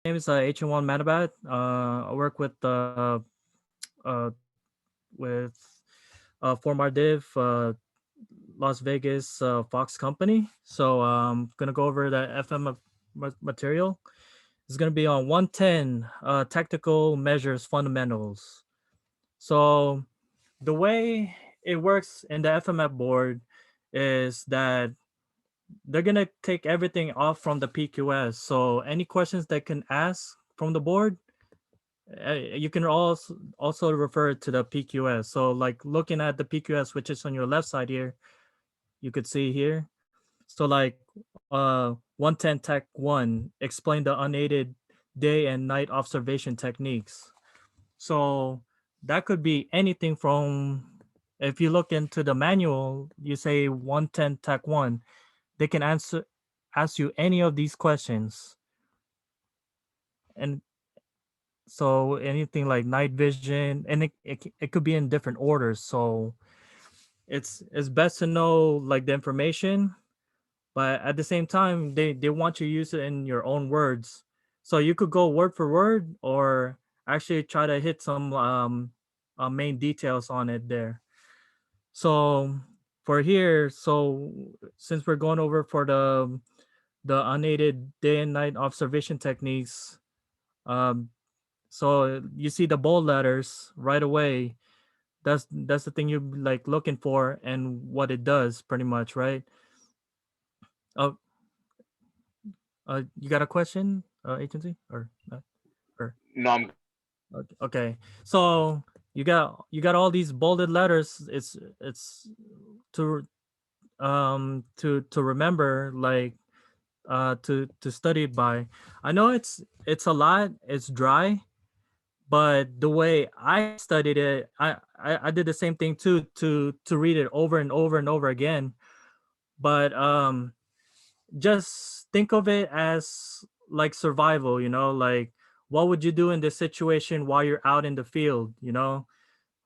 name is H1 Manabat. I work uh, with Formar Div, Las Vegas Fox Company. So I'm gonna go over the FM material. It's gonna be on 110 tactical measures fundamentals. So the way it works in the FMF board is that they're gonna take everything off from the PQS. So any questions that can ask from the board, you can also refer to the PQS. So like looking at the PQS, which is on your left side here, you could see here. So like 110 Tech 1 explain the unaided day and night observation techniques. So that could be anything from, if you look into the manual, you say 110 Tech 1, they can ask you any of these questions. And so anything like night vision, and it could be in different orders. So it's best to know like the information, but at the same time they want you to use it in your own words. So you could go word for word or actually try to hit some main details on it there. So for here, so since we're going over for the unaided day and night observation techniques, um so you see the bold letters right away. That's the thing you're like looking for and what it does pretty much, right? uh, you got a question, agency, or not? Or No, I'm okay. So you got all these bolded letters. It's to to remember, like to study it by. I know it's a lot. It's dry, but the way I studied it, I did the same thing too, to read it over and over and over again. But just think of it as like survival, like what would you do in this situation while you're out in the field,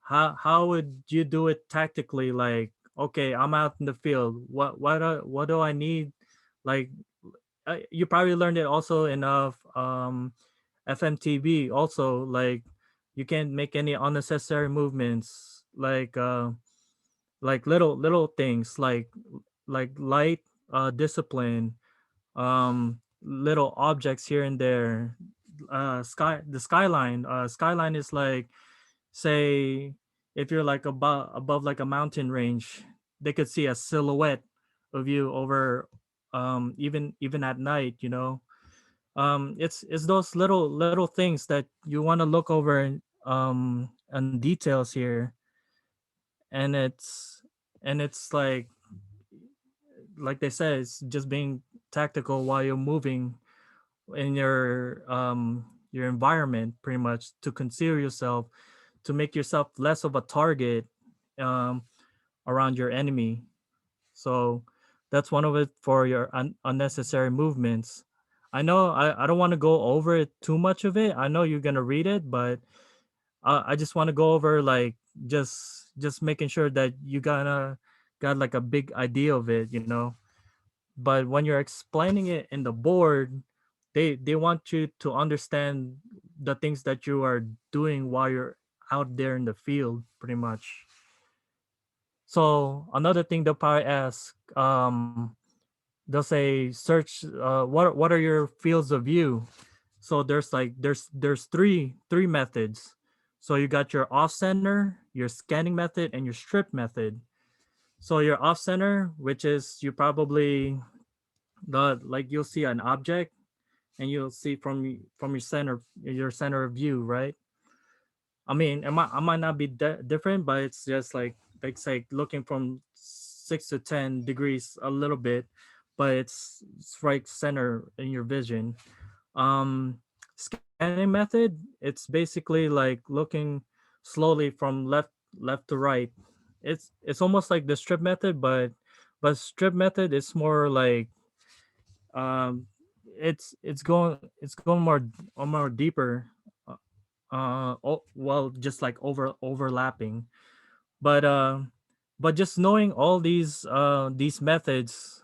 how would you do it tactically? Like, okay, I'm out in the field, what do I need? Like, you probably learned it also in FMTV also, like you can't make any unnecessary movements, like little things, like light discipline, little objects here and there. The skyline is like, say, if you're like above like a mountain range, they could see a silhouette of you over, even at night, it's those little things that you want to look over and details here. And it's like they said, it's just being tactical while you're moving in your environment, pretty much, to conceal yourself, to make yourself less of a target um around your enemy. So that's one of it for your unnecessary movements. I know I don't want to go over it too much of it. I know you're gonna read it, but I just want to go over, like, just making sure that you got like a big idea of it, but when you're explaining it in the board, they want you to understand the things that you are doing while you're out there in the field, pretty much. So another thing they'll probably ask, they'll say, search, what are your fields of view? So there's three methods. So you got your off center, your scanning method, and your strip method. So your off center, which is, you probably, the like you'll see an object, and you'll see from your center of view, right? I mean, it might not be different, but it's just like say looking from 6 to 10 degrees a little bit, but it's right center in your vision. Scanning method, it's basically like looking slowly from left to right. It's almost like the strip method, but strip method is more like, um it's going more deeper, uh, well, just like overlapping. But uh but just knowing all these methods,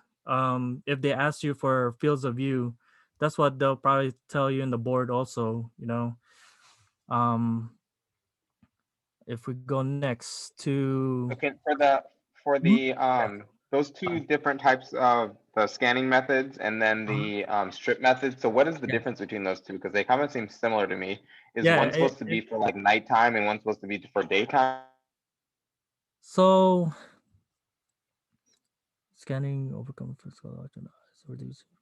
if they ask you for fields of view, That's what they'll probably tell you in the board also, you know. Um if we go next to Okay, for Mhm. the those two different types of the scanning methods and then Uh-huh. the strip methods. So what is the Yeah. difference between those two? Because they kind of seem similar to me. Is Yeah, one supposed to be for like nighttime and one's supposed to be for daytime? so scanning overcome physical large and eyes reduce visual.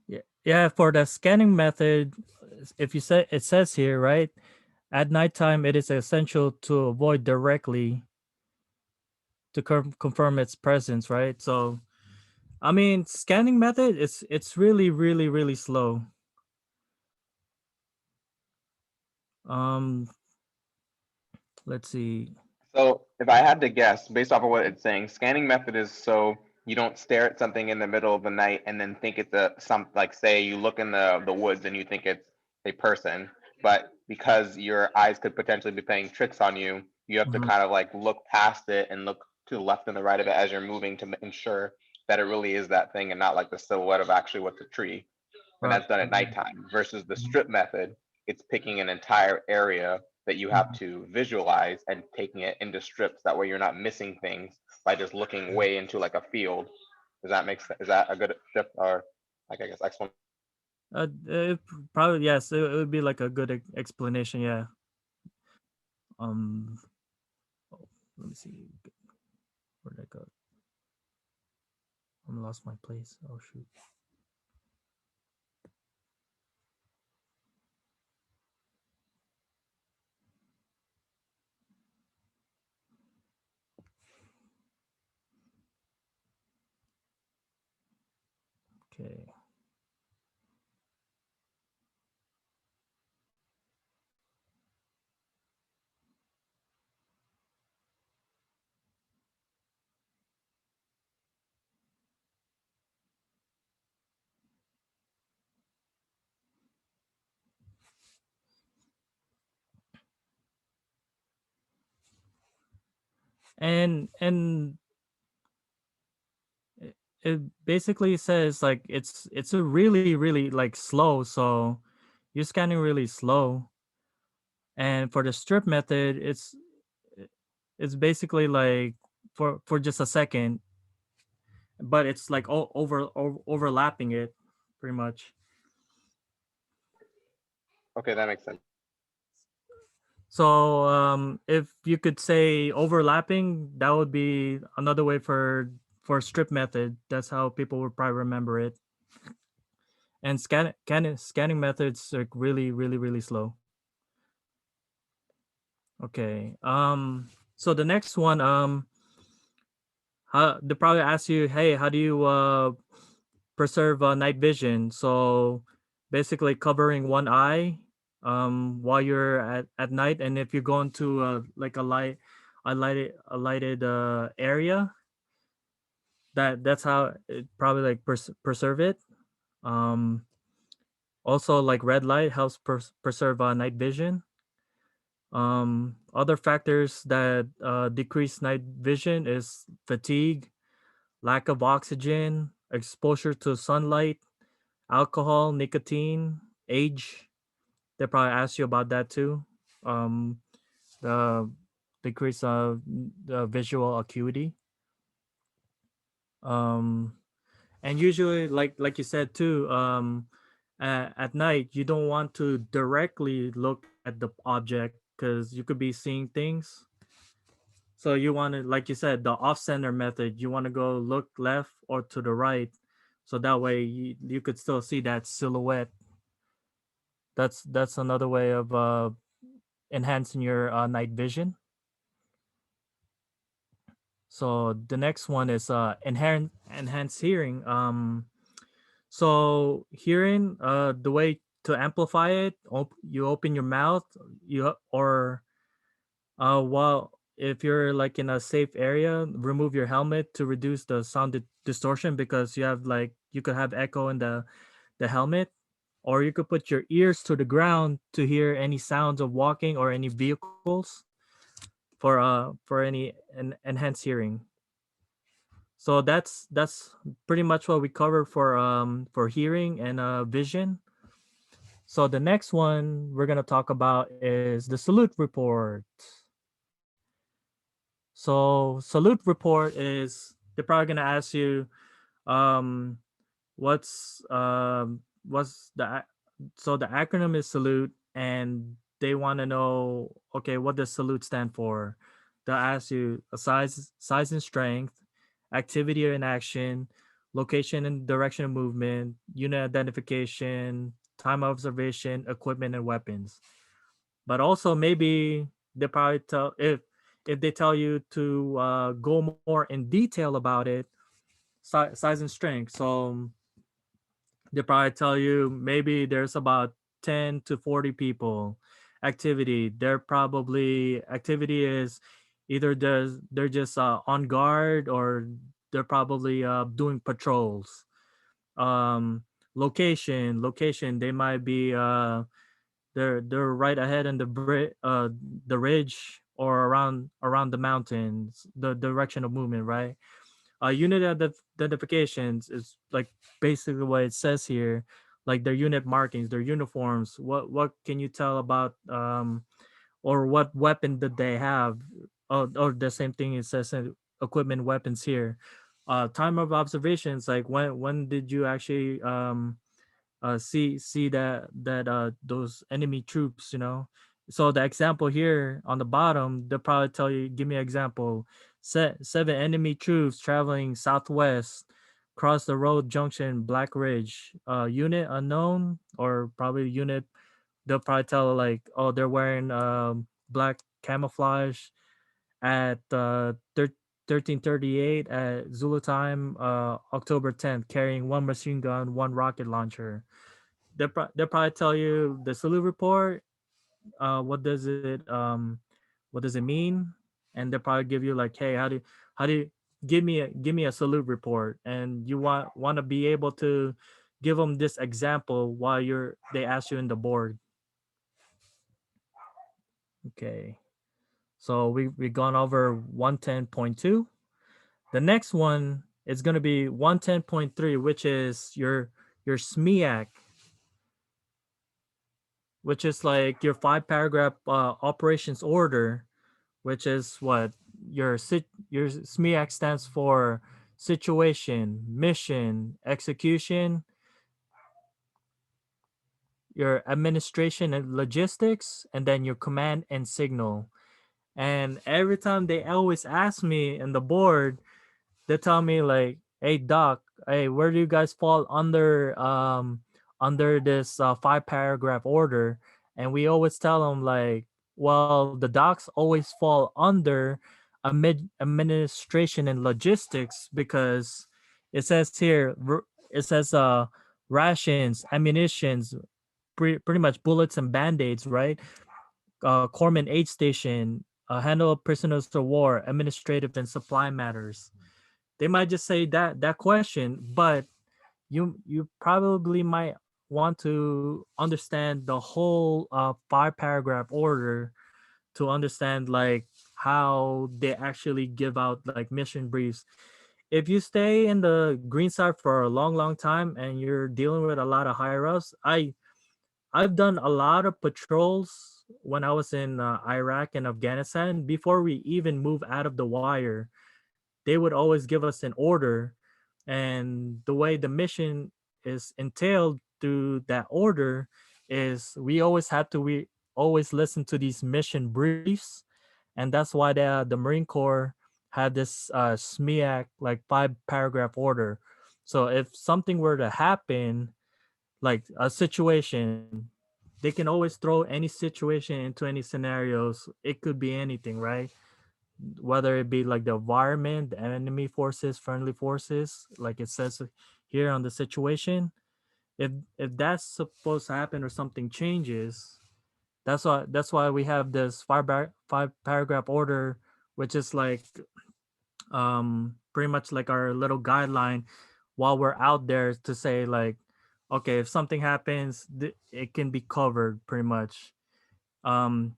Yeah, yeah. For the scanning method, if you say it says here, right? At nighttime, it is essential to avoid directly to confirm its presence, right? So, I mean, scanning method, it's really, really, really slow. Um, let's see. So if I had to guess, based off of what it's saying, scanning method is so you don't stare at something in the middle of the night and then think it's a some like say you look in the woods and you think it's a person, but because your eyes could potentially be playing tricks on you, you have to Mhm. kind of like look past it and look to the left and the right of it as you're moving to ensure that it really is that thing and not like the silhouette of actually what's a tree. And Right. that's done at nighttime versus the Mhm. strip method. It's picking an entire area that you have Mhm. to visualize and taking it into strips. That way you're not missing things by just looking way into like a field. Does that make sense? Is that a good strip or like I guess explanation? Probably yes. It would be like a good explanation. Yeah. Um. Oh, let me see. Where did I go? I lost my place. Oh shoot. Okay. And it basically says like it's a really really like slow, so you're scanning really slow. And for the strip method, it's basically like for just a second, but it's like overlapping it pretty much. Okay, that makes sense. So if you could say overlapping, that would be another way for strip method. That's how people would probably remember it. And scanning methods are really really really slow. Okay. So the next one, how they probably ask you, hey, how do you preserve night vision? So basically covering one eye while you're at night, and if you're going to like a lighted area, that's how it probably like preserve it. Um Also like red light helps preserve night vision. Other factors that decrease night vision is fatigue, lack of oxygen, exposure to sunlight, alcohol, nicotine, age. They probably ask you about that too. Um, the decrease of the visual acuity. Um, and usually, like you said too, at night you don't want to directly look at the object because you could be seeing things. So you want to, like you said, the off center method. You want to go look left or to the right, so that way you could still see that silhouette. That's another way of enhancing your night vision. So the next one is enhanced hearing. So hearing, the way to amplify it, you open your mouth, or while if you're like in a safe area, remove your helmet to reduce the sound distortion because you have like you could have echo in the helmet, or you could put your ears to the ground to hear any sounds of walking or any vehicles for any enhanced hearing. So that's pretty much what we covered for hearing and vision. So the next one we're gonna talk about is the salute report. So salute report is they're probably gonna ask you um what's so the acronym is salute, and they want to know, okay, what does salute stand for. They'll ask you a size and strength, activity and action, location and direction of movement, unit identification, time of observation, equipment and weapons. But also maybe they probably tell if they tell you to go more in detail about it, size and strength. So they probably tell you maybe there's about 10 to 40 people. Activity, they're probably activity is either they're just on guard, or they're probably doing patrols. Location, they might be they're right ahead in the ridge, or around the mountains, the direction of movement, right? Unit identifications is like basically what it says here, like their unit markings, their uniforms. What can you tell about or what weapon did they have? Or the same thing it says in equipment, weapons here. Time of observations, like when did you actually see that those enemy troops, you know. So the example here on the bottom, they'll probably tell you, give me an example. Seven enemy troops traveling southwest, cross the road junction, Black Ridge. Unit unknown, or probably unit, they'll probably tell like, oh, they're wearing black camouflage at 13:38 at Zulu time, October 10th, carrying one machine gun, one rocket launcher. They'll probably tell you the salute report. What does it mean? And they'll probably give you like, hey, how do you give me a salute report, and you want to be able to give them this example while they ask you in the board. Okay, so we've gone over 110.2. The next one is going to be 110.3, which is your SMEAC, which is like your five paragraph operations order, which is what your SMEAC stands for: situation, mission, execution, your administration and logistics, and then your command and signal. And every time they always ask me in the board, they tell me like, "Hey doc, hey, where do you guys fall under this five paragraph order?" And we always tell them like, "Well, the docs always fall under administration and logistics, because it says here, it says rations, ammunitions, pretty much bullets and band-aids, right? Corpsman aid station, handle of prisoners of war, administrative and supply matters." They might just say that question, but you probably might want to understand the whole five paragraph order to understand like how they actually give out like mission briefs. If you stay in the green side for a long time and you're dealing with a lot of higher ups, I've done a lot of patrols when I was in Iraq and Afghanistan. Before we even move out of the wire, they would always give us an order, and the way the mission is entailed through that order is we always listen to these mission briefs. And that's why the Marine Corps had this SMEAC like five paragraph order. So if something were to happen, like a situation, they can always throw any situation into any scenarios. It could be anything, right? Whether it be like the environment, the enemy forces, friendly forces, like it says here on the situation. If that's supposed to happen or something changes, that's why we have this five paragraph order, which is like pretty much like our little guideline while we're out there to say like, okay, if something happens, it can be covered pretty much. um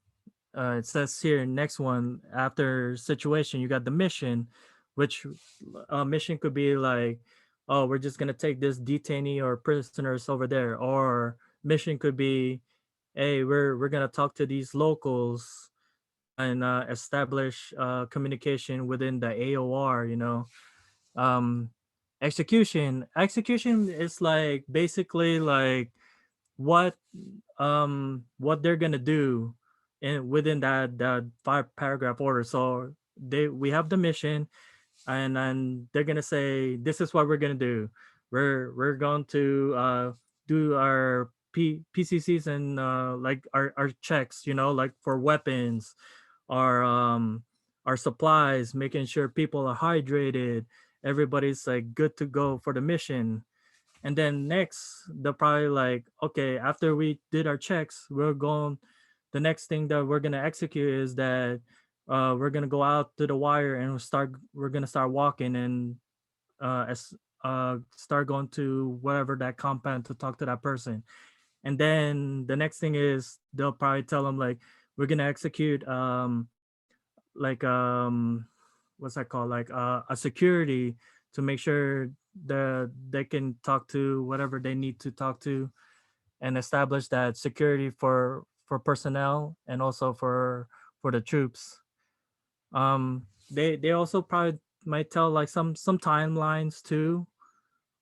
it says here, next one, after situation, you got the mission, which mission could be like, oh, we're just gonna take this detainee or prisoners over there, or mission could be, hey, we're gonna talk to these locals and establish communication within the AOR. Um, execution is like basically like what what they're gonna do in within that five paragraph order. So we have the mission, and then they're gonna say this is what we're gonna do. We're going to do our PCCs and like our checks, like for weapons, our our supplies, making sure people are hydrated, everybody's like good to go for the mission. And then next, they're probably like, okay, after we did our checks, the next thing that we're gonna execute is that we're gonna go out to the wire and we're gonna start walking and as start going to whatever that compound to talk to that person. And then the next thing is they'll probably tell them like, we're gonna execute like what's that called, like a security to make sure they can talk to whatever they need to talk to and establish that security for personnel and also for the troops. They also probably might tell like some timelines too,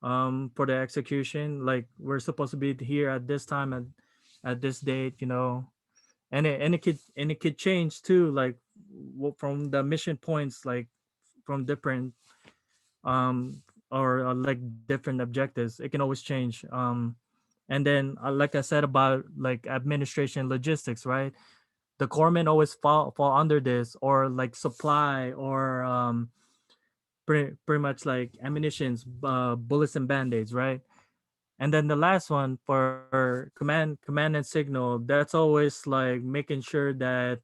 for the execution, like we're supposed to be here at this time at this date, and it could change too, like from the mission points, like from different or like different objectives. It can always change. And then like I said about like administration logistics, right? The corpsmen always fall under this, or like supply, or pretty much like ammunitions, bullets and band-aids, right? And then the last one for command and signal, that's always like making sure that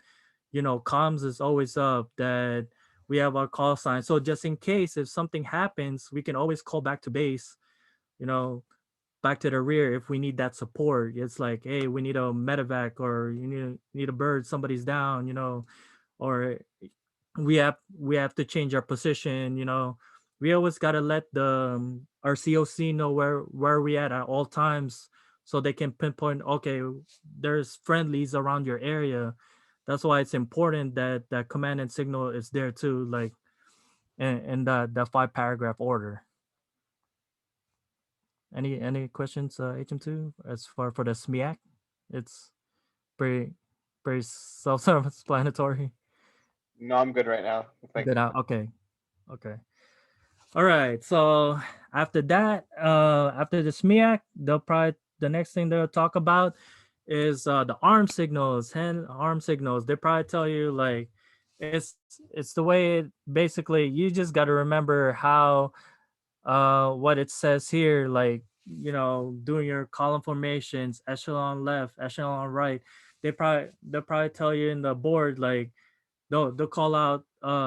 comms is always up, that we have our call sign. So just in case if something happens, we can always call back to base, you know, back to the rear if we need that support. It's like, hey, we need a medevac, or you need a bird, somebody's down, or we have to change our position. We always got to let our COC know where we at all times, so they can pinpoint, okay, there's friendlies around your area. That's why it's important that that command and signal is there too, like in the five paragraph order. Any questions, HM2, as far for the SMIAC? It's pretty pretty self-explanatory. No, I'm good right now. Thank Good you. out. Okay. Okay. All right. So after that, after the SMIAC, the next thing they'll talk about is the arm signals, hand arm signals. They probably tell you like it's the way basically you just got to remember how what it says here, like doing your column formations, echelon left, echelon right. They'll probably tell you in the board like they'll call out,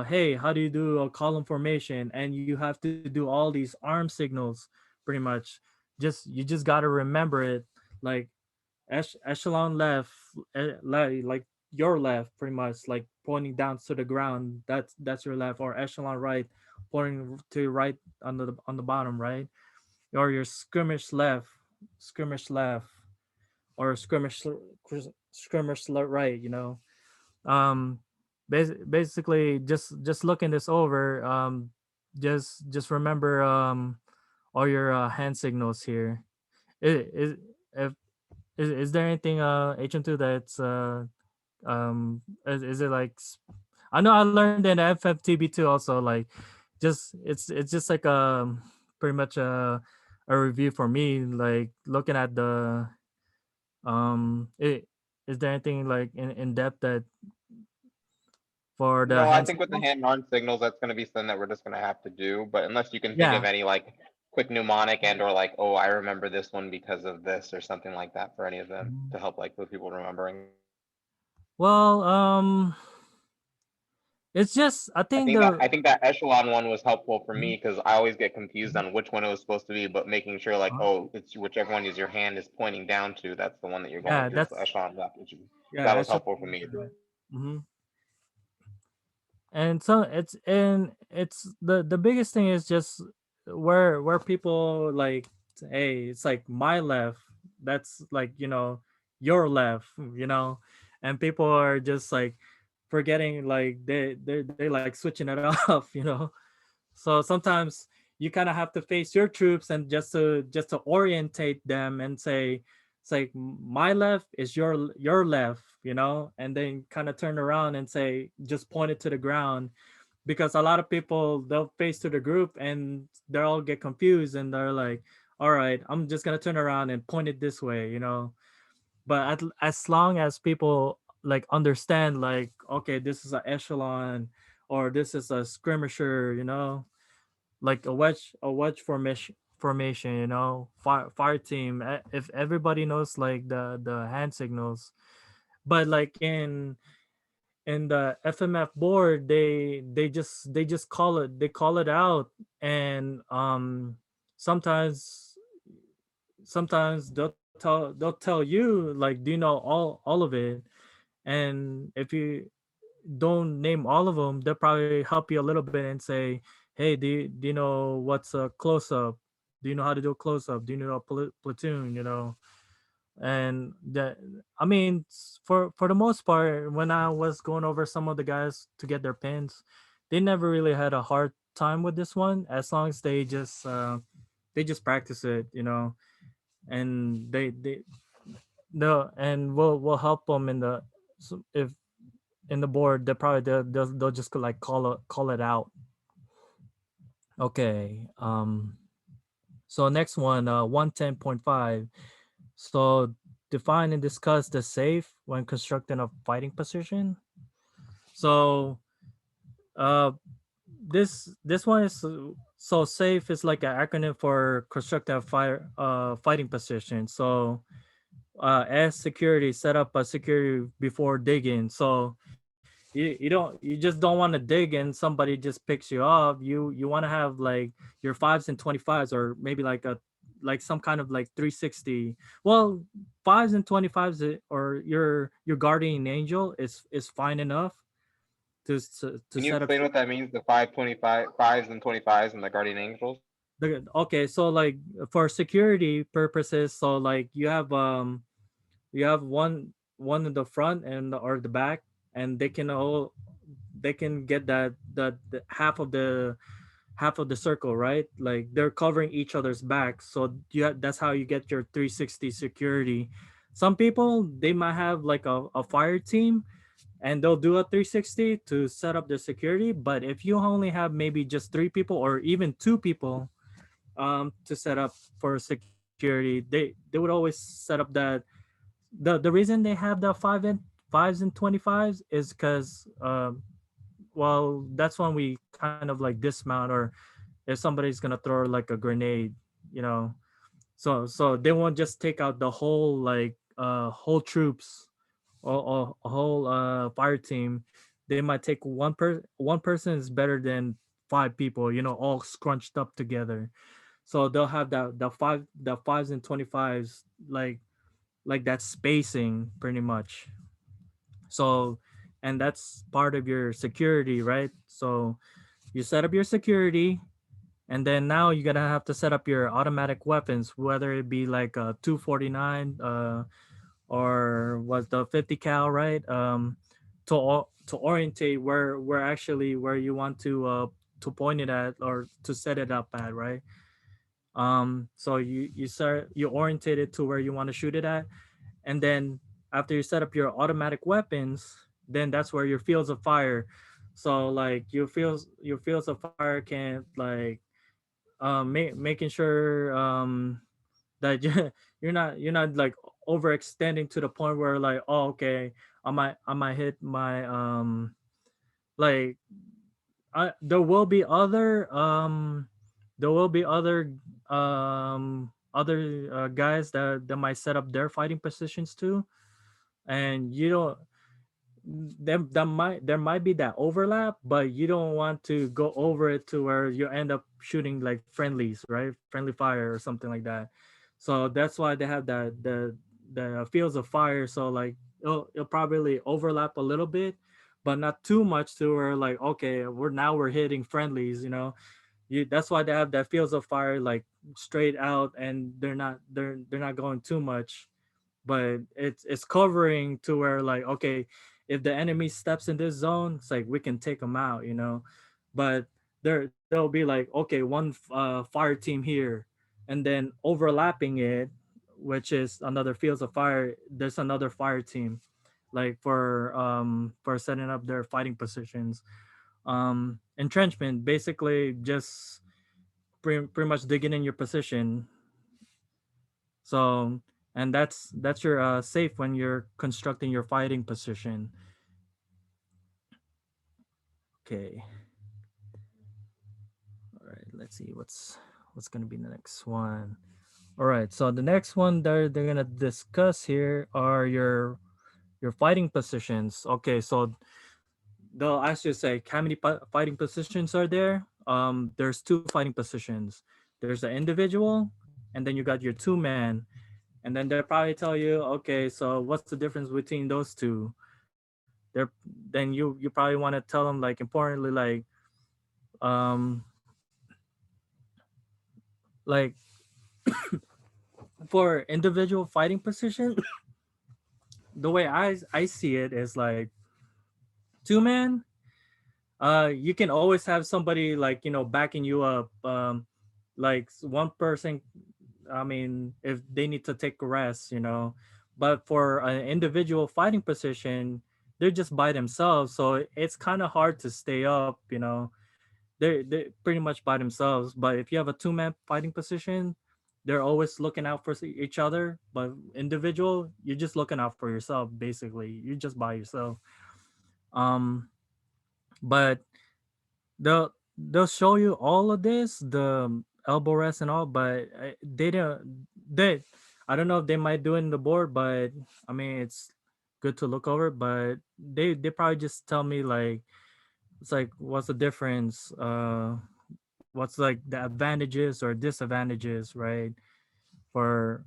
hey, how do you do a column formation, and you have to do all these arm signals pretty much. You just got to remember it, like echelon left, like your left, pretty much like pointing down to the ground, that's your left, or echelon right, pointing to right on the bottom, right? Or your skirmish left, or skirmish right, um basically just looking this over, just remember all your hand signals here. Is if is there anything HM2 that's is it like I know I learned in FFTB2 also, like it's just like pretty much a review for me, like looking at the is there anything like in depth that for the No, I hand think with the signals? hand and arm signals, that's going to be something that we're just going to have to do. But unless you can think of Yeah. any like quick mnemonic and or like, oh, I remember this one because of this or something like that for any of them Mhm. to help like with people remembering. Well, it's just I think the I think that echelon one was helpful for me because I always get confused on which one it was supposed to be, but making sure like, oh, it's whichever one is your hand is pointing down to, that's the one that you're going yeah, to. So that's echelon left, yeah, that was that's helpful for me. hmm and so it's the biggest thing is just where people like, hey, it's like my left, that's like, your left, and people are just like forgetting, like they like switching it off, so sometimes you kind of have to face your troops and just to orientate them and say, it's like my left is your left, and then kind of turn around and say, just point it to the ground, because a lot of people, they'll face to the group and they'll all get confused and they're like, all right, I'm just gonna turn around and point it this way, but as long as people like understand, like, okay, this is an echelon or this is a skirmisher, like a wedge formation, fire team, if everybody knows like the hand signals. But like in the FMF board, they just call it out. And sometimes they'll tell you, like, do you know all of it? And if you don't name all of them, they'll probably help you a little bit and say, hey, do you know what's a close up? Do you know how to do a close up? Do you know a platoon? And that, I mean, for the most part, when I was going over some of the guys to get their pins, they never really had a hard time with this one, as long as they just practice it, and they no, and we'll help them if in the board. They probably they'll just like call it out. Okay. So next one, 110.5. So define and discuss the safe when constructing a fighting position. So uh this one is, so safe is like an acronym for constructive fighting position. So as security, set up a security before digging. So you just don't want to dig and somebody just picks you off. You want to have like your fives and 25s, or maybe like some kind of like 360. Well, fives and 25s, or your guardian angel is fine enough to Can you set up. explain what that means? The 525 fives and 25s and the guardian angels. Okay, so like for security purposes, so like you have one in the front and or the back, and they can get the half of the circle, right? Like they're covering each other's back, so that's how you get your 360 security. Some people, they might have like a fire team, and they'll do a 360 to set up their security. But if you only have maybe just three people or even two people to set up for security, they would always set up that. The reason they have the fives and 25s is because well, that's when we kind of like dismount, or if somebody's gonna throw like a grenade, you know so they won't just take out the whole like whole troops, or a whole fire team. They might take one person is better than five people, all scrunched up together. So they'll have the fives and 25s, like that spacing pretty much. So, and that's part of your security, right? So you set up your security, and then now you're gonna have to set up your automatic weapons, whether it be like a 249 or was the 50 cal, right? To orientate where you want to point it at, or to set it up at, right? So you orientate it to where you want to shoot it at, and then after you set up your automatic weapons, then that's where your fields of fire. So like your fields of fire can like making sure that you're not like overextending to the point where, like, oh, okay, I might hit my like there will be other guys that might set up their fighting positions too. And you don't there might be that overlap, but you don't want to go over it to where you end up shooting like friendlies, right? Friendly fire or something like that. So that's why they have the fields of fire. So like it'll probably overlap a little bit, but not too much to where like okay, we're hitting friendlies, that's why they have that fields of fire like straight out, and they're not going too much, but it's covering to where like okay, if the enemy steps in this zone, it's like we can take them out, but there'll be like okay, fire team here, and then overlapping it, which is another fields of fire, there's another fire team, like for setting up their fighting positions. Entrenchment basically just pretty much digging in your position. So, and that's your safe when you're constructing your fighting position. Okay, all right, let's see what's gonna be the next one. All right, so the next one they're gonna discuss here are your fighting positions. Okay, so they'll ask you, say, how many fighting positions are there? There's two fighting positions. There's the individual, and then you got your two man, and then they'll probably tell you, okay, so what's the difference between those two? They're then you probably want to tell them like importantly um like for individual fighting position, the way I see it is like two man. You can always have somebody like backing you up. Like one person. I mean, if they need to take a rest, but for an individual fighting position, they're just by themselves, so it's kind of hard to stay up. They're pretty much by themselves. But if you have a two-man fighting position, they're always looking out for each other. But individual, you're just looking out for yourself. Basically, you're just by yourself. Um, but they'll show you all of this, the elbow rest and all, but they don't. They, I don't know if they might do it in the board, but I mean it's good to look over. But they probably just tell me like it's like what's the difference, what's like the advantages or disadvantages, right? For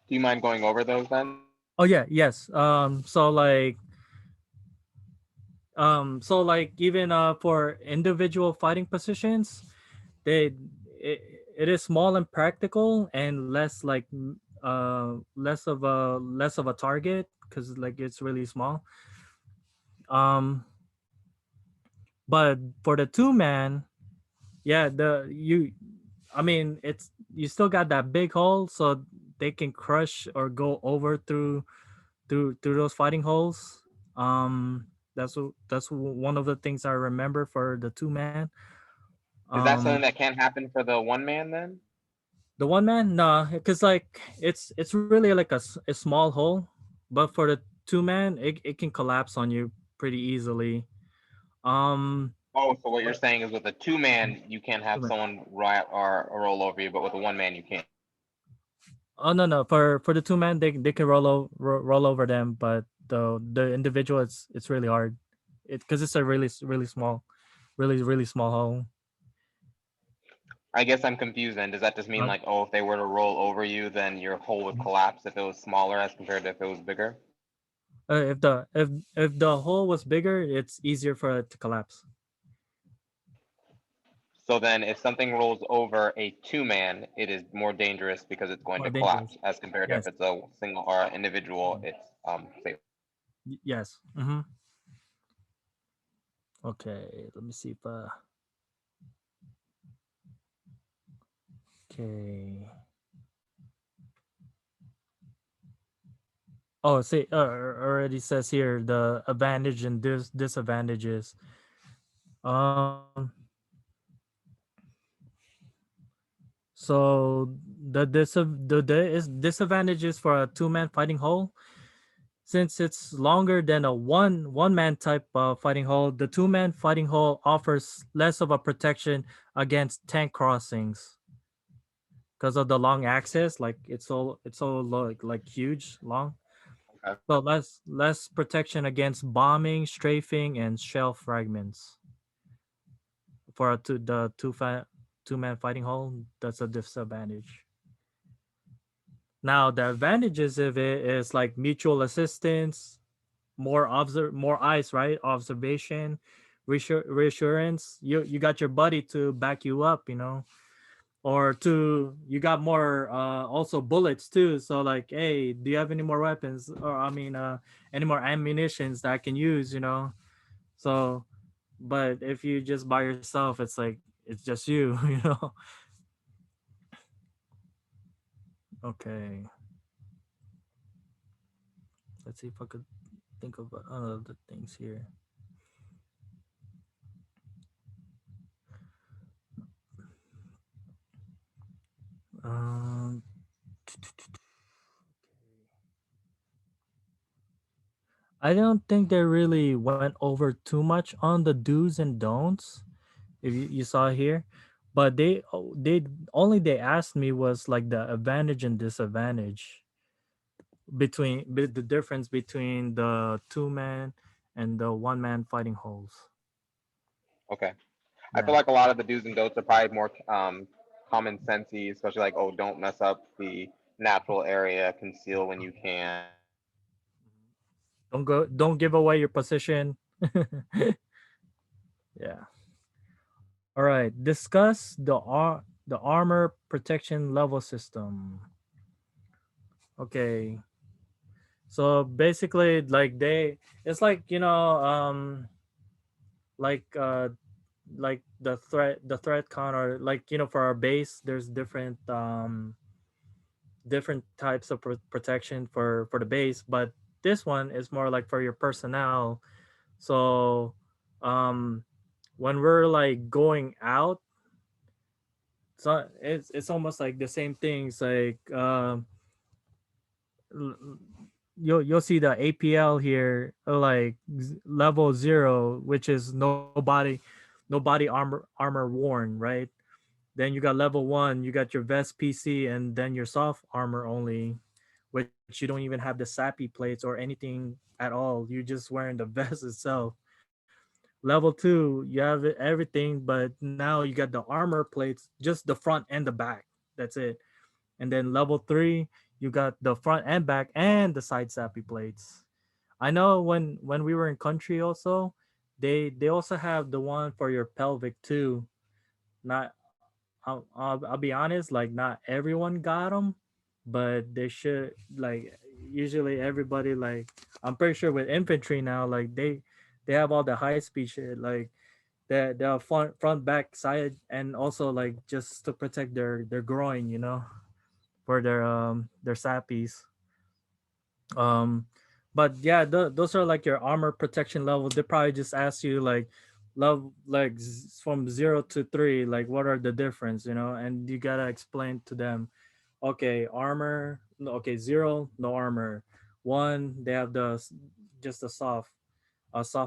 Do you mind going over those then? oh yeah, yes. So like even for individual fighting positions, they it, it is small and practical and less of a target because like it's really small. Um, but for the two man, yeah, the you I mean, it's you still got that big hole, so they can crush or go over through those fighting holes. One of the things I remember for the two man. Is that something Um, that can happen for the one man then? the one man, nah, because like it's really like a small hole, but for the two man, it can collapse on you pretty easily. Um, Oh, so what you're but saying is with a two man, you can't two have man. someone right or roll over you, but with a one man, you can. Oh no, for the two man, they can roll over them, but the individual, it's really hard. Because it's a really small, really small hole. I guess I'm confused then. Does that just mean Uh, like, oh, if they were to roll over you, then your hole would collapse if it was smaller as compared to if it was bigger? if the hole was bigger, it's easier for it to collapse. So then if something rolls over a two man, it is more dangerous because it's going More to dangerous. collapse as compared to if Yes. it's a single or individual, it's safe. Yes. Mm-hmm. Okay. Let me see if okay. Oh, see, already says here the advantage and disadvantages. Um, so the disadvantages for a two man fighting hole, since it's longer than a one man type fighting hole, the two man fighting hole offers less of a protection against tank crossings because of the long axis. Like like huge, long. Okay. So less protection against bombing, strafing, and shell fragments for the two man fighting hole. That's a disadvantage. Now the advantages of it is like mutual assistance. more eyes, right? Observation, reassurance. You got your buddy to back you up, or to you got more also bullets too. So like, hey, do you have any more weapons, or I mean, any more ammunitions that I can use? So, but if you just by yourself, it's like it's just you, you know. Okay, let's see if I could think of other things here. Um, I don't think they really went over too much on the do's and don'ts. If you saw here, but they only they asked me was like the advantage and disadvantage the difference between the two man and the one man fighting holes. Okay. I feel Yeah. like a lot of the do's and don'ts are probably more common sensey, especially like, oh, don't mess up the natural area, conceal when you can. Don't give away your position. Yeah. All right. Discuss the armor protection level system. Okay. So basically, like it's like like the threat counter, like for our base. There's different types of protection for the base, but this one is more like for your personnel. So um when we're like going out, so it's almost like the same things, like l- you'll see the APL here, like level 0, which is nobody armor worn, right? Then you got level 1, you got your vest PC, and then your soft armor only, which you don't even have the sappy plates or anything at all. You're just wearing the vest itself. Level 2, you have everything, but now you got the armor plates, just the front and the back. That's it. And then level 3, you got the front and back and the side sappy plates. I know when we were in country also, they also have the one for your pelvic too. Not I'll be honest, like not everyone got them, but they should, like usually everybody, like I'm pretty sure with infantry now, like they have all the high speed shit, like the front back side, and also like just to protect their groin, for their sappies. um but yeah, those are like your armor protection level. They probably just ask you like like from 0 to 3, like what are the difference, and you gotta explain to them. Okay, armor, no, okay, 0, no armor. 1, they have just a soft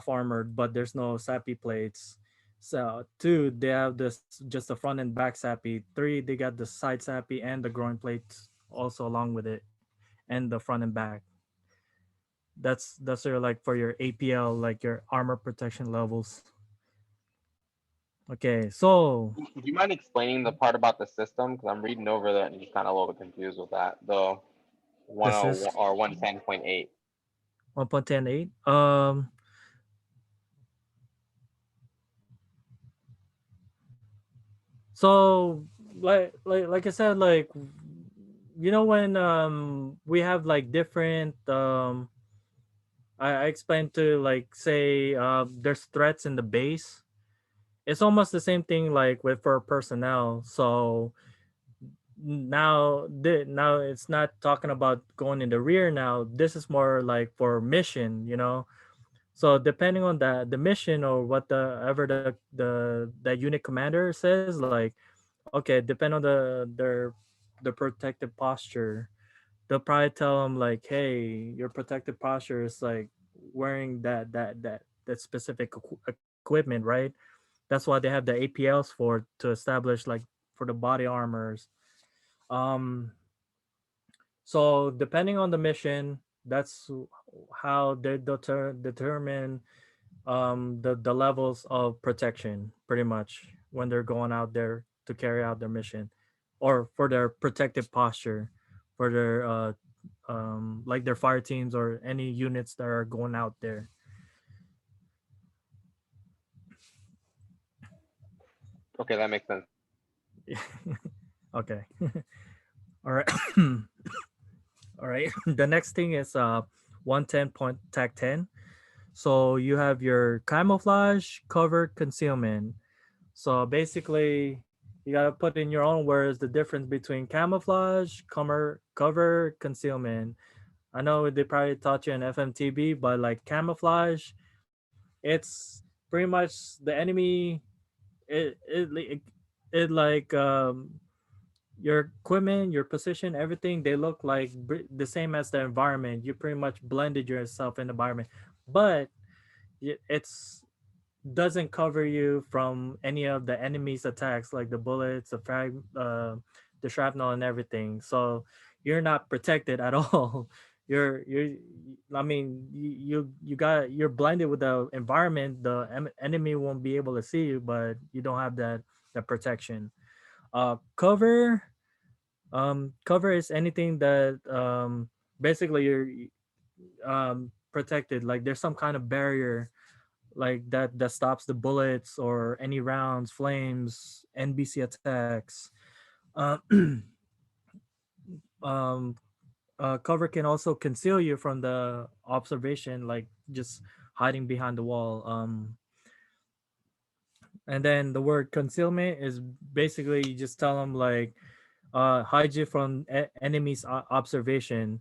armored, but there's no sappy plates. So 2, they have this just the front and back sappy. 3, they got the side sappy and the groin plates also along with it, and the front and back. That's your, like for your APL, like your armor protection levels. Okay, so Do you mind explaining the part about the system? Because I'm reading over that and just kind of a little bit confused with that. The this 101 is or 110.8. 1.108. So like I said, like when we have like different I explained to, like, say there's threats in the base. It's almost the same thing like with for personnel. So now it's not talking about going in the rear. Now this is more like for mission. So depending on the mission, or what the ever the unit commander says, like, okay, depend on the protective posture. They'll probably tell them like, hey, your protective posture is like wearing that specific equipment, right? That's why they have the APLs for, to establish, like, for the body armors. um so depending on the mission, that's how they determine the levels of protection, pretty much, when they're going out there to carry out their mission, or for their protective posture, for their like their fire teams or any units that are going out there. Okay, that makes sense. Okay. All right. All right. The next thing is 110 point tag 10. So you have your camouflage, cover, concealment. So basically, you gotta put in your own words the difference between camouflage, cover, concealment. I know they probably taught you in FMTB, but like camouflage, it's pretty much the enemy. It like your equipment, your position, everything. They look like the same as the environment. You pretty much blended yourself in the environment, but it's doesn't cover you from any of the enemy's attacks, like the bullets, the shrapnel, and everything. So you're not protected at all. You're. I mean, you're blended with the environment. The enemy won't be able to see you, but you don't have that protection. Cover. Cover is anything that basically you're protected. Like there's some kind of barrier like that stops the bullets or any rounds, flames, NBC attacks. Uh, um, Cover can also conceal you from the observation, like just hiding behind the wall. And then the word concealment is basically you just tell them like hide you from enemy's observation,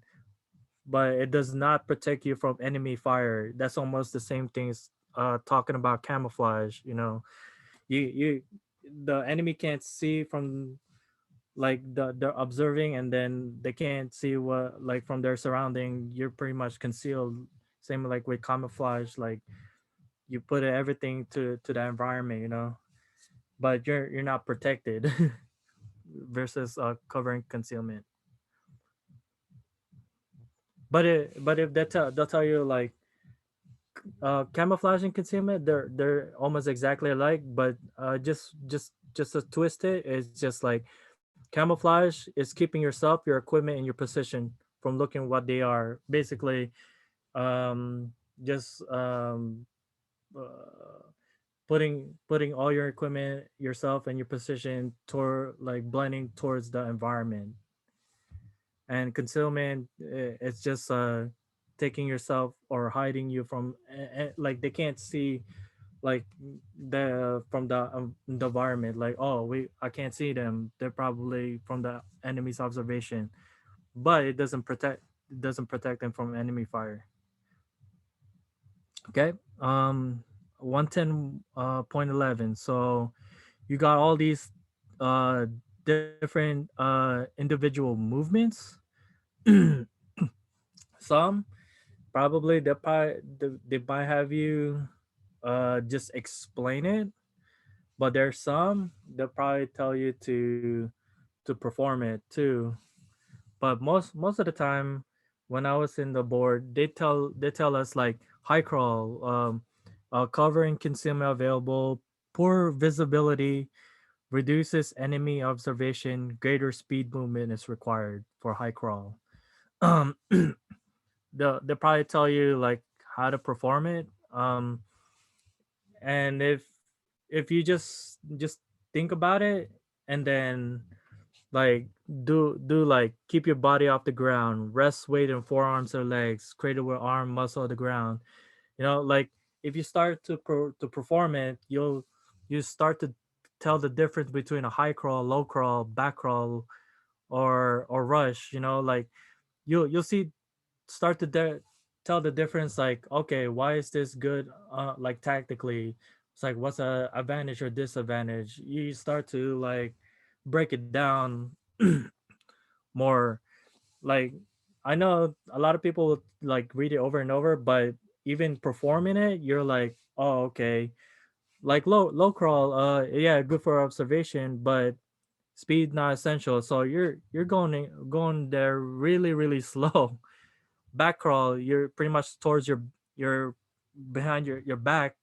but it does not protect you from enemy fire. That's almost the same thing as talking about camouflage. You know, you the enemy can't see from like they're observing, and then they can't see what like from their surrounding. You're pretty much concealed. Same like with camouflage, like you put everything to the environment, you know, but you're not protected versus covering concealment. But if they'll tell you like camouflage and concealment, they're almost exactly alike, but just to twist it, it's just like camouflage is keeping yourself, your equipment, and your position from looking what they are. Basically, um, just uh, putting all your equipment, yourself, and your position toward like blending towards the environment. And concealment, it's just taking yourself or hiding you from like they can't see like the from the environment, like oh we I can't see them, they're probably from the enemy's observation, but it doesn't protect them from enemy fire. Okay. 110 point 11. So you got all these uh different individual movements. Some probably they might have you just explain it, but there's some they'll probably tell you to perform it too. But most of the time when I was in the board, they tell us like high crawl, covering concealment available, poor visibility reduces enemy observation, greater speed movement is required for high crawl. um they probably tell you like how to perform it. And if you just think about it, and then like do like keep your body off the ground, rest weight in forearms or legs, cradle with arm muscle of the ground, you know, like if you start to perform it, you start to tell the difference between a high crawl, low crawl, back crawl, or rush, you know, like you'll see start to tell the difference, like okay, why is this good like tactically. It's like what's a advantage or disadvantage. You start to like break it down more. Like I know a lot of people would, like read it over and over, but even performing it you're like oh okay, like low crawl, yeah, good for observation, but speed not essential, so you're going there really slow. Back crawl, you're pretty much towards your behind your back,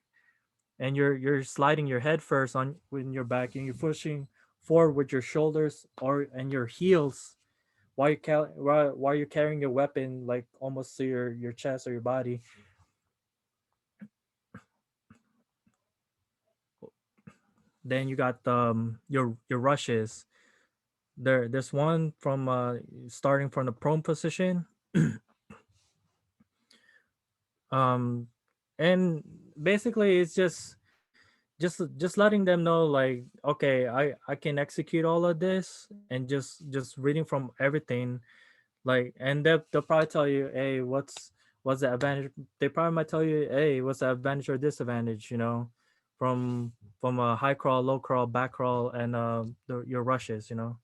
and you're sliding your head first on with your back, and you're pushing forward with your shoulders or and your heels while you're carrying your weapon like almost to your chest or your body. Then you got your rushes. There's one from starting from the prone position. um and basically it's just letting them know like, okay, I can execute all of this, and just reading from everything, like, and they'll probably tell you, hey, what's the advantage. They probably might tell you, hey, what's the advantage or disadvantage, from a high crawl, low crawl, back crawl, and your rushes. Do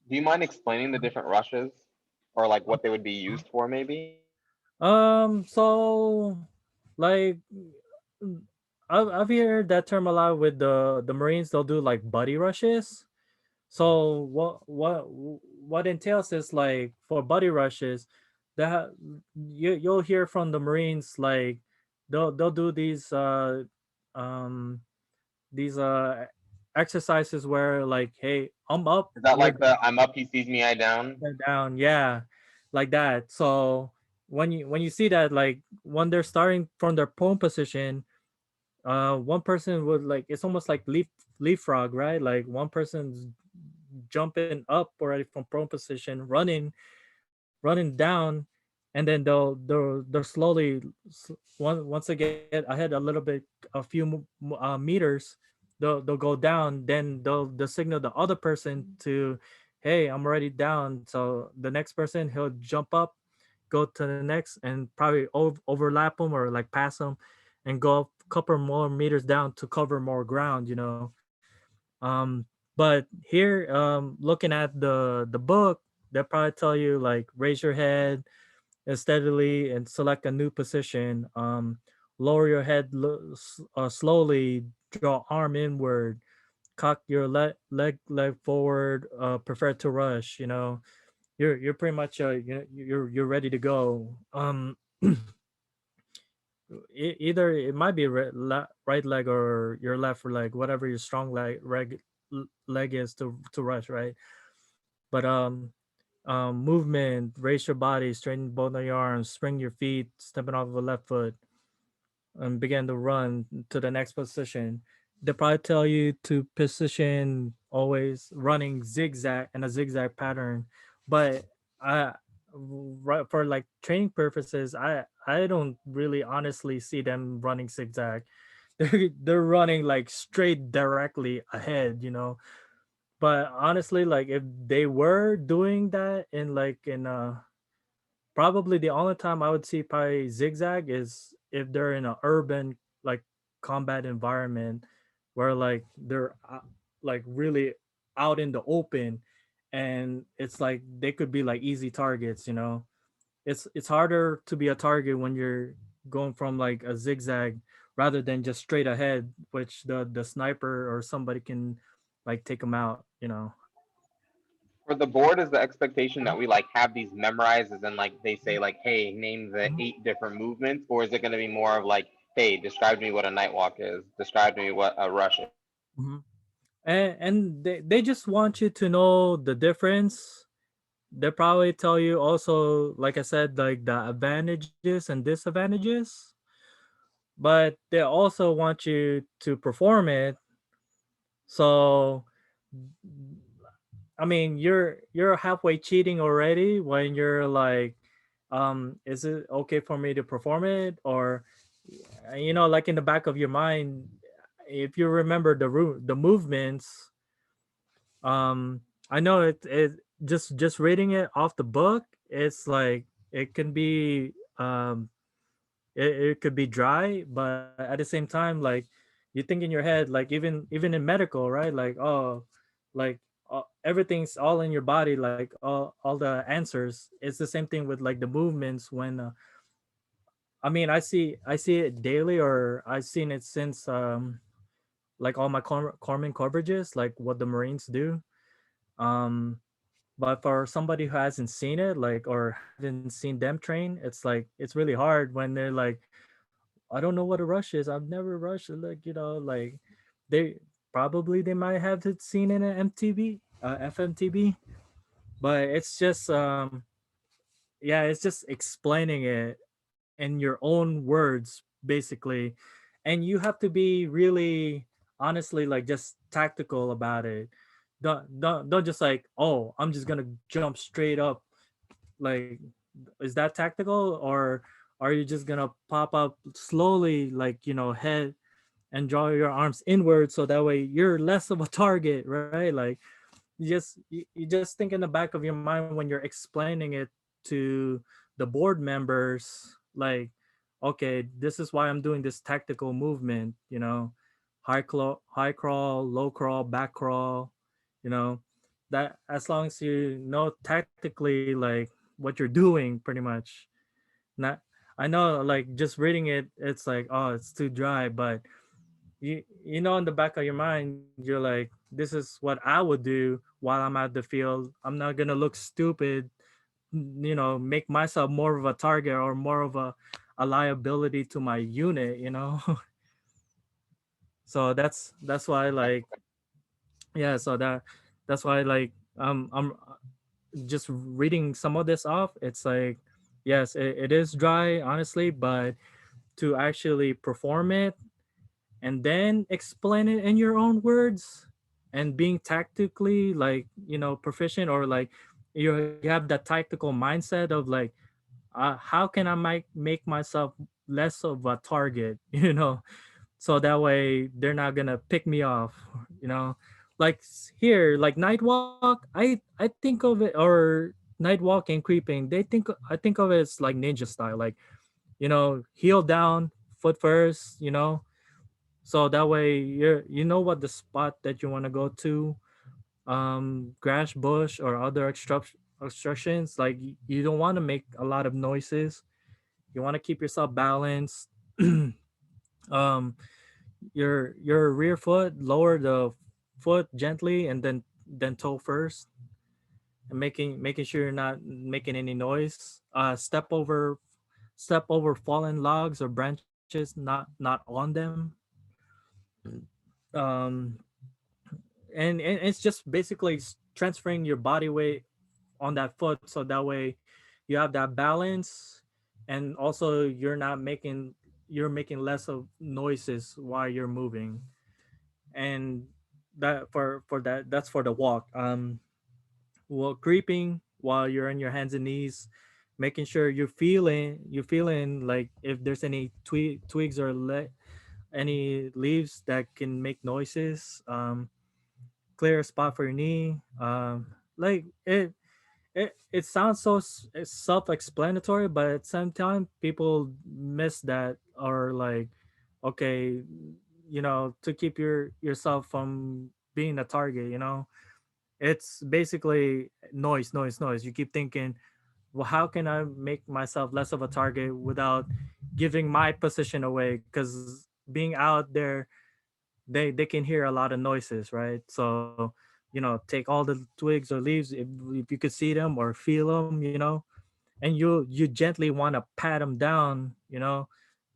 you mind explaining the different rushes or like what they would be used for, maybe? So like, mm, I've heard that term a lot with the Marines. They'll do like buddy rushes. So what entails is like for buddy rushes, that you'll hear from the Marines like they'll do um these exercises where like, hey, I'm up, Is that you're like the down, I'm up, he sees me, I down? you're down, yeah, like that. So when you see that, like when they're starting from their prone position, one person would like, it's almost like leapfrog, right? Like one person's jumping up already from prone position, running down, and then they'll slowly once they get ahead a little bit, a few meters, they'll go down. Then they'll signal the other person to, hey, I'm already down. So the next person, he'll jump up, go to the next, and probably overlap them or like pass them, and go a couple more meters down to cover more ground. But here, looking at the book, they'll probably tell you like, raise your head and steadily and select a new position. Lower your head slowly, draw arm inward, cock your leg forward, prefer to rush. You're pretty much you're ready to go. Either it might be right leg or your left leg, whatever your strong leg is to rush, right? But movement, raise your body, straighten both of your arms, spring your feet, stepping off of the left foot, and begin to run to the next position. They probably tell you to position always running zigzag in a zigzag pattern, but I right for like training purposes, I don't really honestly see them running zigzag. They're running like straight directly ahead. But honestly, like if they were doing that in like in probably the only time I would see probably zigzag is if they're in an urban like combat environment where like they're like really out in the open, and it's like they could be like easy targets. It's harder to be a target when you're going from like a zigzag rather than just straight ahead, which the sniper or somebody can like take them out. For the board, is the expectation that we like have these memorized, as in like they say like, hey, name the Mhm. 8 different movements, or is it going to be more of like, hey, describe to me what a night walk is, describe to me what a rush is? Mhm. And they just want you to know the difference. They probably tell you also, like I said, like the advantages and disadvantages, but they also want you to perform it. So I mean, you're halfway cheating already when you're like, is it okay for me to perform it? Or like in the back of your mind, if you remember the movements, I know it just reading it off the book, it's like it can be it could be dry, but at the same time, like you think in your head, like even in medical, right? Like, oh, like everything's all in your body, like all the answers. It's the same thing with like the movements when I mean, I see it daily, or I've seen it since like all my corpsman coverages, like what the Marines do. um but for somebody who hasn't seen it, like, or haven't seen them train, it's really hard when they're like, I don't know what a rush is, I've never rushed, like, like they they might have seen it in MTB, FMTB, but it's just yeah, it's just explaining it in your own words basically, and you have to be really honestly like just tactical about it. Don't just like, oh, I'm just gonna jump straight up. Like, is that tactical, or are you just gonna pop up slowly, like, head, and draw your arms inward so that way you're less of a target, right? Like, you just think in the back of your mind when you're explaining it to the board members, like, okay, this is why I'm doing this tactical movement, high crawl, low crawl, back crawl, you know that as long as you know tactically like what you're doing pretty much. Not, I know, like, just reading it, it's like, oh, it's too dry, but in the back of your mind, you're like, this is what I would do while I'm at the field. I'm not gonna look stupid, make myself more of a target or more of a liability to my unit. So that's why, like, yeah, so that's why, like, I'm just reading some of this off. It's like, yes, it is dry, honestly, but to actually perform it and then explain it in your own words and being tactically, like, proficient, or like you have that tactical mindset of like, how can I make myself less of a target, so that way they're not gonna pick me off, you know like here, like night walk, I think of it, or night walk and creeping, I think of it as like ninja style, like, heel down, foot first, so that way you know what the spot that you want to go to, grass, bush, or other obstructions. Like, you don't want to make a lot of noises. You want to keep yourself balanced. um your rear foot, lower the foot gently, and then toe first, and making sure you're not making any noise. Step over fallen logs or branches, not on them. um and it's just basically transferring your body weight on that foot, so that way you have that balance, and also you're making less of noises while you're moving. And that's for the walk. Well, creeping while you're on your hands and knees, making sure you're feeling like if there's any twigs or any leaves that can make noises. Clear a spot for your knee. Like, it sounds so it's self-explanatory, but at the same time people miss that, or like, okay, to keep yourself from being a target. It's basically noise. You keep thinking, well, how can I make myself less of a target without giving my position away? Because being out there, they can hear a lot of noises, right? So, take all the twigs or leaves, if you could see them or feel them, and you gently want to pat them down,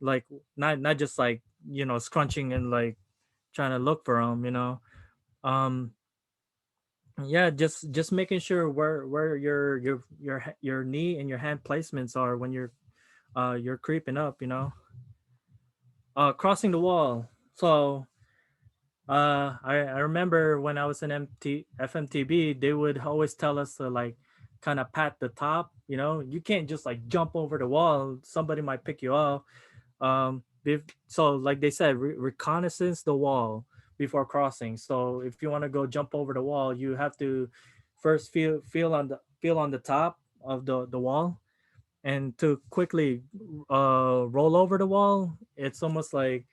like, not just like, scrunching and like trying to look for them. um yeah, just making sure where your knee and your hand placements are when you're creeping up. Crossing the wall. So, I remember when I was in FMTB, they would always tell us to, like, kind of pat the top. You can't just like jump over the wall. Somebody might pick you off. So, like they said, reconnaissance the wall before crossing. So if you want to go jump over the wall, you have to first feel on the top of the wall, and to quickly roll over the wall. It's almost like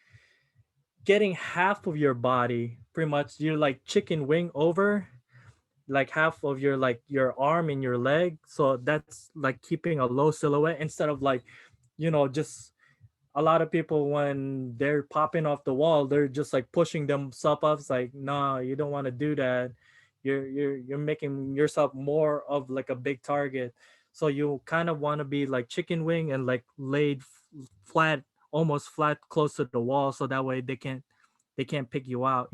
getting half of your body, pretty much. You're like chicken wing over, like half of your arm and your leg, so that's like keeping a low silhouette, instead of like, just a lot of people, when they're popping off the wall, they're just like pushing themselves up. It's like, nah, you don't want to do that. You're making yourself more of like a big target. So you kind of want to be like chicken wing and like laid flat, almost flat, close to the wall, so that way they can't pick you out.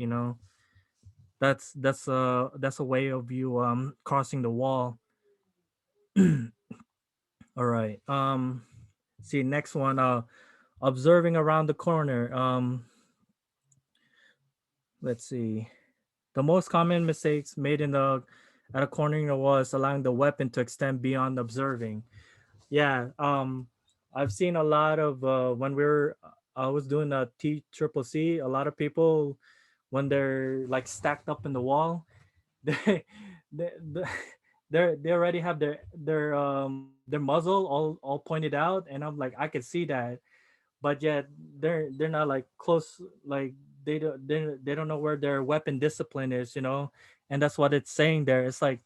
That's a way of you crossing the wall. All right. See next one. Observing around the corner. Let's see. The most common mistakes made in the at a cornering the wall is allowing the weapon to extend beyond observing. Yeah. I've seen a lot of when I was doing a T triple C. A lot of people when they're like stacked up in the wall, they they they already have their muzzle all pointed out, and I'm like, I could see that, but yet they're not like close, like they don't know where their weapon discipline is, you know. And that's what it's saying there. It's like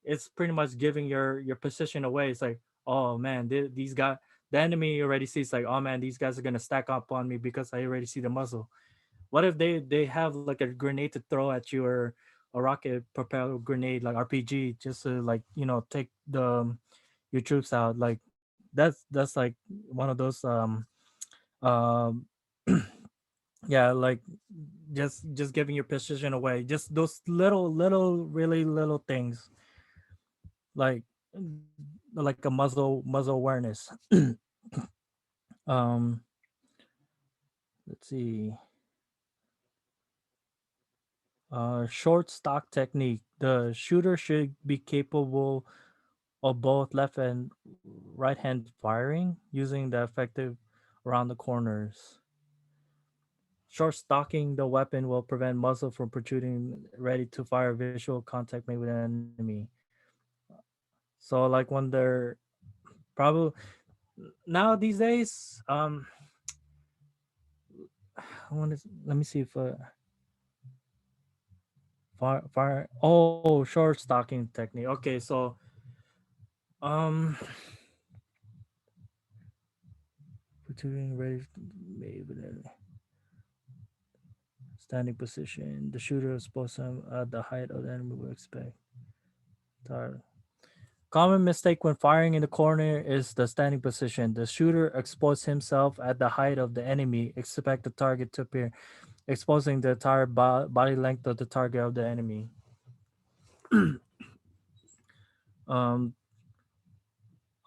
it's pretty much giving your position away. It's like, oh man, these guys, the enemy already sees like, oh man, these guys are gonna stack up on me because I already see the muzzle. What if they have like a grenade to throw at you, or a rocket propelled grenade like RPG, just to like, you know, take the your troops out? Like that's like one of those um yeah, like just giving your position away, just those little really little things, like like a muzzle awareness. um let's see. Short stock technique: the shooter should be capable of both left and right hand firing, using the effective around the corners. Short stocking the weapon will prevent muzzle from protruding, ready to fire visual contact made with an enemy. So like when they're probably now these days, I want to let me see if fire. Oh, short stocking technique. Okay, so um, protruding, ready made with an standing position. The shooter is supposed to at the height of the enemy will expect. Tar- Common mistake when firing in the corner is the standing position. The shooter exposes himself at the height of the enemy. Expect the target to appear, exposing the entire body length of the target of the enemy. um,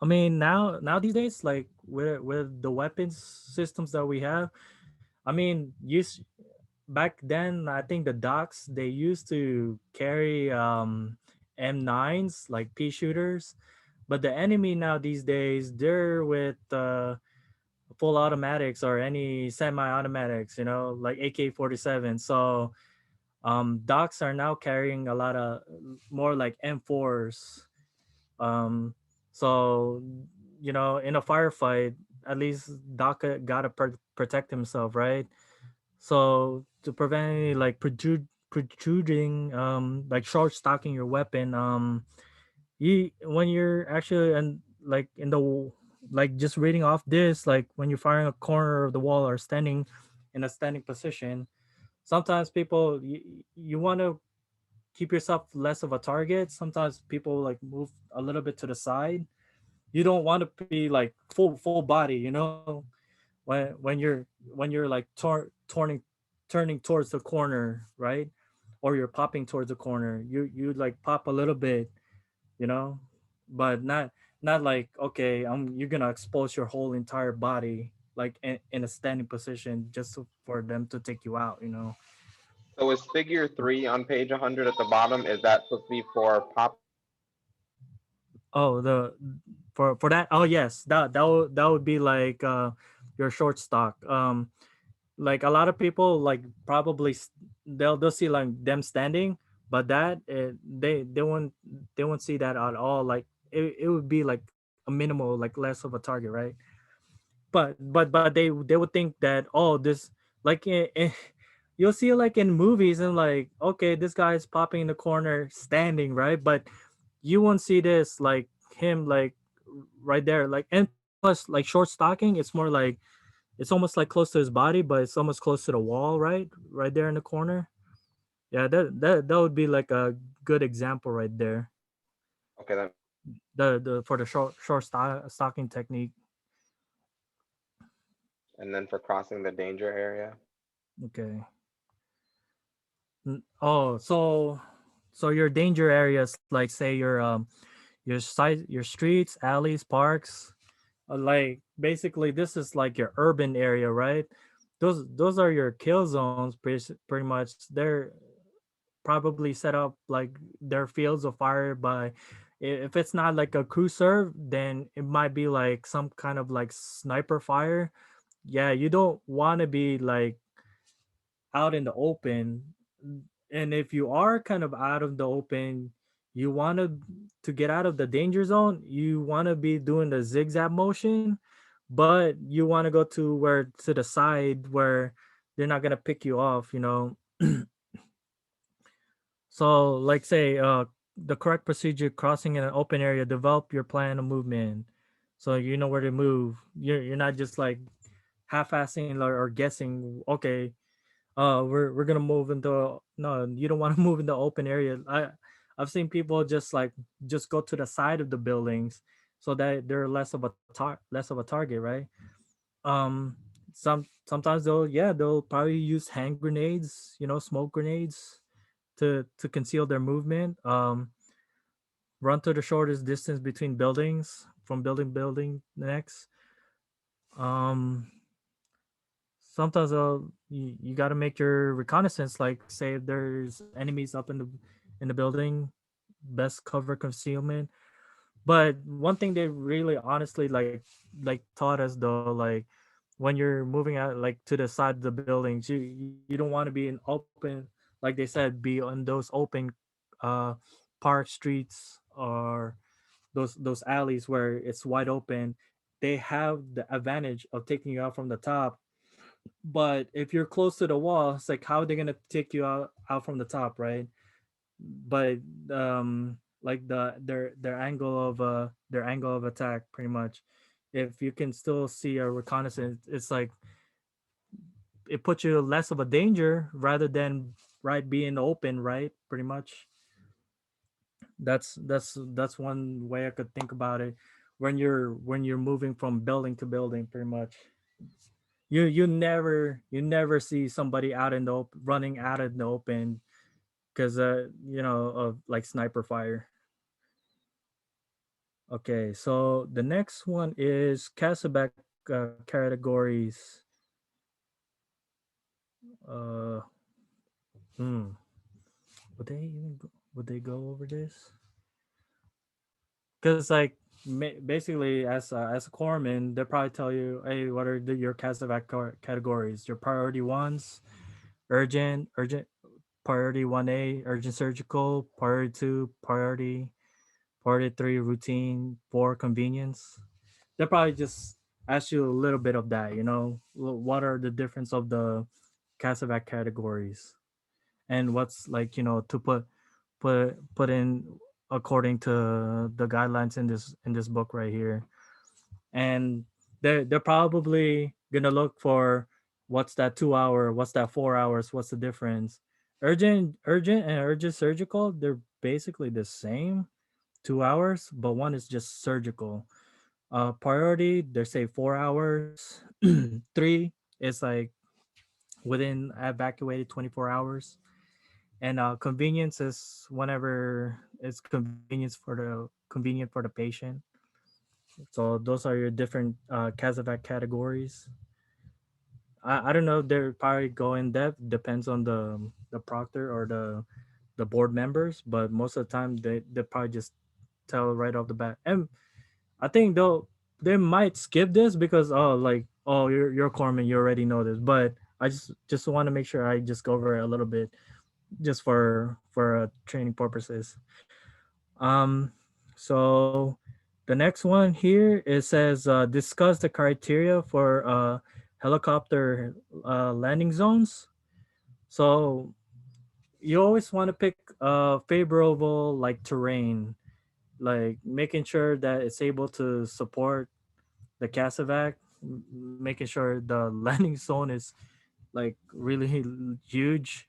I mean, now these days, like with the weapons systems that we have, I mean, back then, I think the docs they used to carry M9s like P shooters, but the enemy now these days they're with full automatics or any semi-automatics, you know, like AK-47. So docs are now carrying a lot of more like M4s. Um, so you know, in a firefight, at least doc gotta protect himself, right? So to prevent any like protruding, like short stocking your weapon, you when you're actually and like in the like just reading off this, like when you're firing a corner of the wall or standing in a standing position, sometimes people you want to keep yourself less of a target. Sometimes people like move a little bit to the side. You don't want to be like full body, you know, when you're like turning towards the corner, right? Or you're popping towards the corner, you like pop a little bit, you know, but not like, okay, you're gonna expose your whole entire body like in a standing position just for them to take you out, you know. So is figure 3 on page 100 at the bottom? Is that supposed to be for popping the danger area? Oh, the for that, oh yes, that would be like your short stock. Like a lot of people like probably they'll see like them standing, but that they won't see that at all. Like it would be like a minimal, like less of a target, right? But they would think that, oh, this like you'll see it like in movies and like, okay, this guy's popping in the corner standing, right? But you won't see this like him like right there, like. And plus like short stocking, it's more like it's almost like close to his body, but it's almost close to the wall, right there in the corner. Yeah, that would be like a good example right there. Okay, that makes sense. The for the stocking technique. And then for crossing the danger area. Okay. Oh, so your danger areas, like say your streets, alleys, parks. Like basically, this is like your urban area, right? Those are your kill zones, pretty much. They're probably set up like their fields of fire by, if it's not like a crew serve, then it might be like some kind of like sniper fire. Yeah, you don't want to be like out in the open. And if you are kind of out of the open, you want to get out of the danger zone, you want to be doing the zigzag motion, but you want to go to the side where they're not going to pick you off, you know. So, like say, the correct procedure: crossing in an open area, develop your plan of movement, so you know where to move. You're not just like half-assing or guessing. Okay, we're gonna move into, no, you don't want to move in the open area. I've seen people just go to the side of the buildings so that they're less of a target, right? Um, sometimes they'll probably use hand grenades, you know, smoke grenades to conceal their movement. Run to the shortest distance between buildings from building next. Um, sometimes you got to make your reconnaissance. Like say if there's enemies up in the building, best cover concealment. But one thing they really honestly like taught us though, like when you're moving out like to the side of the buildings, you don't want to be in open, like they said, be on those open uh park streets or those alleys where it's wide open. They have the advantage of taking you out from the top. But if you're close to the wall, it's like how are they gonna take you out from the top, right? But like their angle of attack, pretty much, if you can still see a reconnaissance, it's like it puts you less of a danger rather than right being open, right? Pretty much. That's one way I could think about it. When you're moving from building to building, pretty much, you never see somebody out in the running out in the open because of like sniper fire. Okay, so the next one is Castleback categories. Uh, hmm. Would they go over this? Because like basically, as a corpsman, they probably tell you, hey, what are your Castleback categories? Your priority ones: urgent, priority 1A, urgent surgical, priority 2, priority 3, routine, 4, convenience. They'll probably just ask you a little bit of that, what are the difference of the Casavac categories, and what's like, to put in according to the guidelines in this book right here. And they're probably gonna look for what's that 2 hour, what's that 4 hours, what's the difference. Urgent and urgent surgical, they're basically the same, 2 hours, but one is just surgical. Priority, they say 4 hours. Three is like within evacuated 24 hours. And convenience is whenever it's convenient for the patient. So those are your different Casevac categories. I don't know if they're probably go in depth, depends on the proctor or the board members, but most of the time they probably just tell right off the bat. And I think they might skip this because, like, oh, you're Corman, you already know this. But I just want to make sure I just go over it a little bit, just for training purposes. Um, so the next one here, it says discuss the criteria for helicopter landing zones. So you always want to pick favorable like terrain, like making sure that it's able to support the Casevac, making sure the landing zone is like really huge.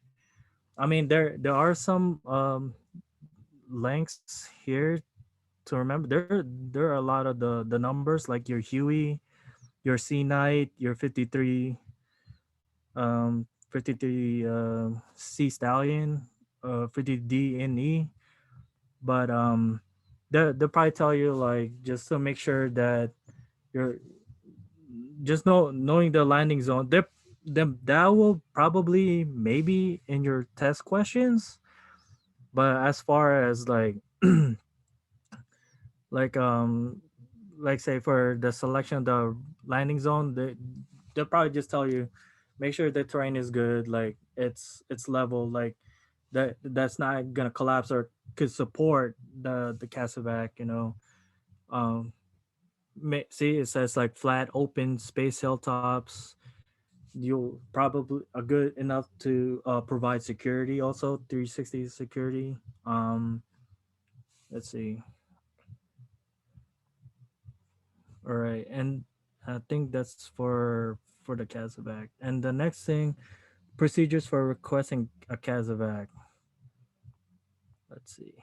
I mean, there are some lengths here to remember. There are a lot of the numbers like your Huey, your C Knight, your 53 C Stallion, 50 D and E. But they'll probably tell you like just to make sure that you're just knowing the landing zone. Them that will probably maybe in your test questions, but as far as like like say for the selection of the landing zone, they'll probably just tell you make sure the terrain is good, like it's level, like that's not gonna collapse or could support the casevac, you know. um See, it says like flat open space hilltops. You'll probably are good enough to provide security, also 360 security. Let's see. All right, and I think that's for the casevac. And the next thing, procedures for requesting a casevac. Let's see.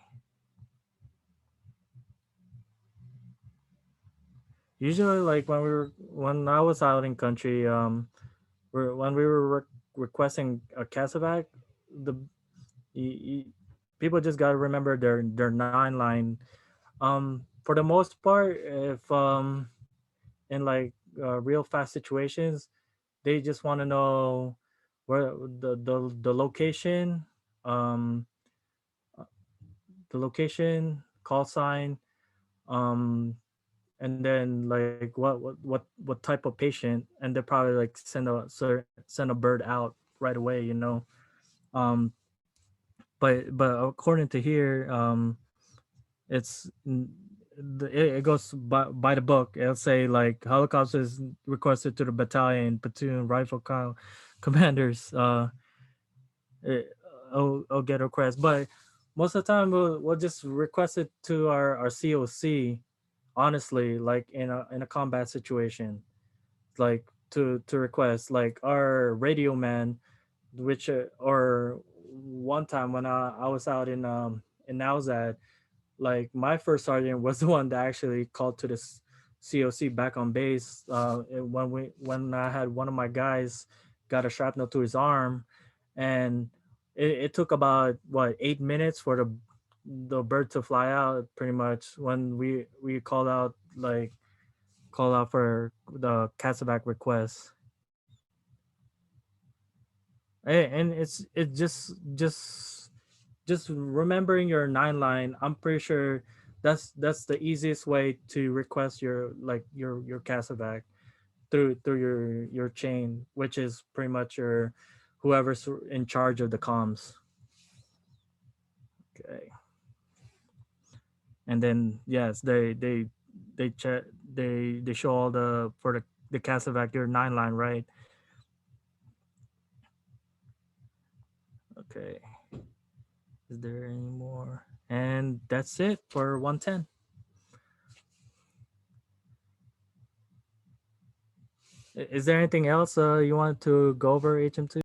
Usually, like when I was out in country, when we were requesting a casevac, the you, people just gotta remember their nine line. For the most part, if in like real fast situations, they just want to know where the location, um, the location, call sign, um, and then like what type of patient, and they probably like send a bird out right away, you know. Um, but according to here, it's it goes by the book. It'll say like helicopters requested to the battalion, platoon, rifle commanders. It, I'll get a request, but most of the time we'll just request it to our COC. Honestly, like in a combat situation, like to request like our radio man, which or one time when I was out in Nowzad, like my first sergeant was the one that actually called to this COC back on base. When I had one of my guys got a shrapnel to his arm, and it took about what 8 minutes for the bird to fly out. Pretty much when we called out like call out for the Casaback request. And it's just remembering your nine line. I'm pretty sure that's the easiest way to request your like your Casaback through your chain, which is pretty much your whoever's in charge of the comms. Okay, and then yes, they check they show all the for the Casaback your nine line, right? Okay, is there any more? And that's it for 110. Is there anything else you want to go over, HM2?